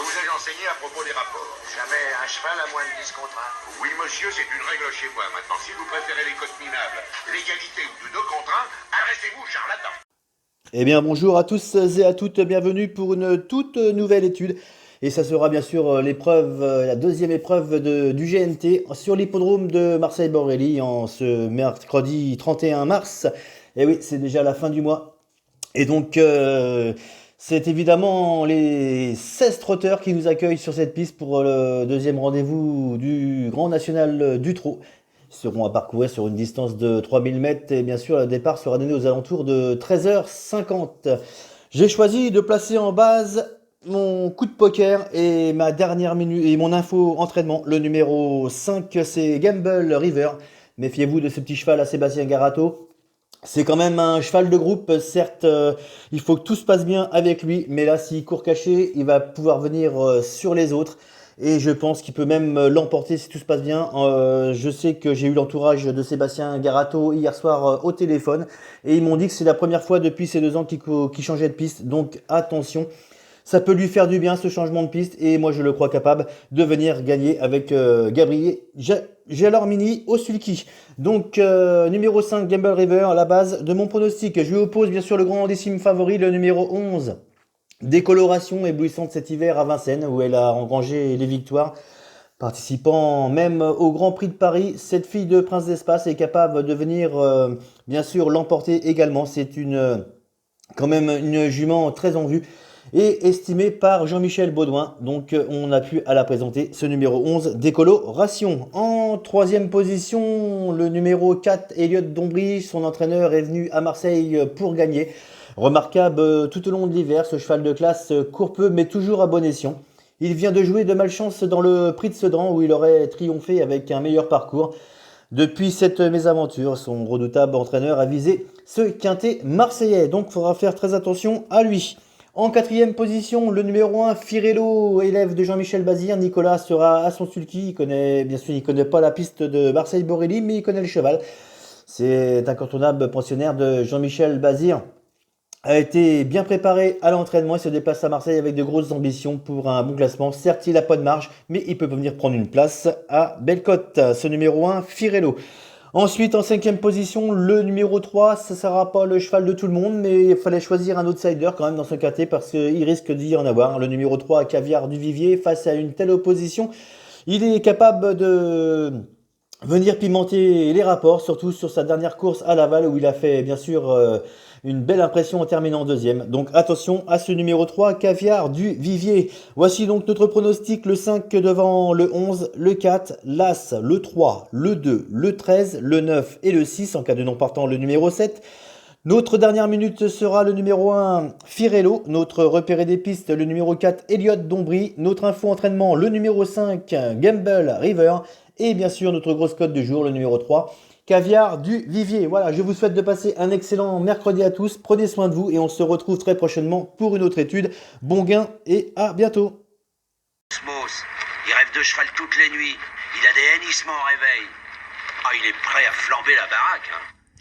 que vous ai-je enseigné à propos des rapports? Jamais un cheval à moins de 10 contre 1. Oui, monsieur, c'est une règle chez moi. Maintenant, si vous préférez les cotes minables, l'égalité ou du 2 contre 1, adressez-vous, charlatan. Eh bien bonjour à tous et à toutes, bienvenue pour une toute nouvelle étude. Et ça sera bien sûr l'épreuve, la deuxième épreuve du GNT sur l'hippodrome de Marseille-Borelli en ce mercredi 31 mars. Et oui, c'est déjà la fin du mois. Et donc c'est évidemment les 16 trotteurs qui nous accueillent sur cette piste pour le deuxième rendez-vous du Grand National du Trot. Ils seront à parcourir sur une distance de 3000 mètres et bien sûr le départ sera donné aux alentours de 13h50. J'ai choisi de placer en base mon coup de poker et ma dernière minute et mon info entraînement. Le numéro 5 c'est Gamble River. Méfiez-vous de ce petit cheval à Sébastien Garato. C'est quand même un cheval de groupe, certes, il faut que tout se passe bien avec lui, mais là, s'il court caché, il va pouvoir venir sur les autres. Et je pense qu'il peut même l'emporter si tout se passe bien. Je sais que j'ai eu l'entourage de Sébastien Garato hier soir au téléphone. Et ils m'ont dit que c'est la première fois depuis ces 2 ans qu'il changeait de piste. Donc attention, ça peut lui faire du bien ce changement de piste. Et moi je le crois capable de venir gagner avec Gabriel Gelormini au sulky. Donc numéro 5 Gamble River à la base de mon pronostic. Je lui oppose bien sûr le grandissime favori, le numéro 11. Décoloration éblouissante cet hiver à Vincennes où elle a engrangé les victoires. Participant même au Grand Prix de Paris, cette fille de Prince d'Espace est capable de venir bien sûr l'emporter également. C'est quand même une jument très en vue et estimée par Jean-Michel Baudouin. Donc on a pu à la présenter ce numéro 11, Décoloration. En troisième position, le numéro 4, Elliot Dombry. Son entraîneur est venu à Marseille pour gagner. Remarquable tout au long de l'hiver, ce cheval de classe court peu mais toujours à bon escient. Il vient de jouer de malchance dans le prix de Sedan où il aurait triomphé avec un meilleur parcours. Depuis cette mésaventure, son redoutable entraîneur a visé ce quintet marseillais, donc il faudra faire très attention à lui. En quatrième position, le numéro 1, Firello, élève de Jean-Michel Bazir. Nicolas sera à son sulky. Il connaît pas la piste de Marseille-Borelli, mais il connaît le cheval. C'est incontournable pensionnaire de Jean-Michel Bazir. A été bien préparé à l'entraînement. Il se déplace à Marseille avec de grosses ambitions pour un bon classement. Certes, il n'a pas de marge, mais il peut venir prendre une place à Bellecote. Ce numéro 1, Firello. Ensuite, en cinquième position, le numéro 3, ça ne sera pas le cheval de tout le monde, mais il fallait choisir un outsider quand même dans ce quintet parce qu'il risque d'y en avoir. Le numéro 3, Caviar du Vivier, face à une telle opposition, il est capable de venir pimenter les rapports, surtout sur sa dernière course à Laval où il a fait bien sûr une belle impression en terminant deuxième. Donc attention à ce numéro 3, Caviar du Vivier. Voici donc notre pronostic, le 5 devant le 11, le 4, l'As, le 3, le 2, le 13, le 9 et le 6, en cas de non partant le numéro 7. Notre dernière minute sera le numéro 1, Firello. Notre repéré des pistes, le numéro 4, Elliot Dombry. Notre info entraînement, le numéro 5, Gamble River. Et bien sûr, notre grosse cote du jour, le numéro 3, Caviar du Vivier. Voilà, je vous souhaite de passer un excellent mercredi à tous. Prenez soin de vous et on se retrouve très prochainement pour une autre étude. Bon gain et à bientôt. Osmos, il rêve de cheval toutes les nuits. Il a des hennissements au réveil. Ah, il est prêt à flamber la baraque, hein.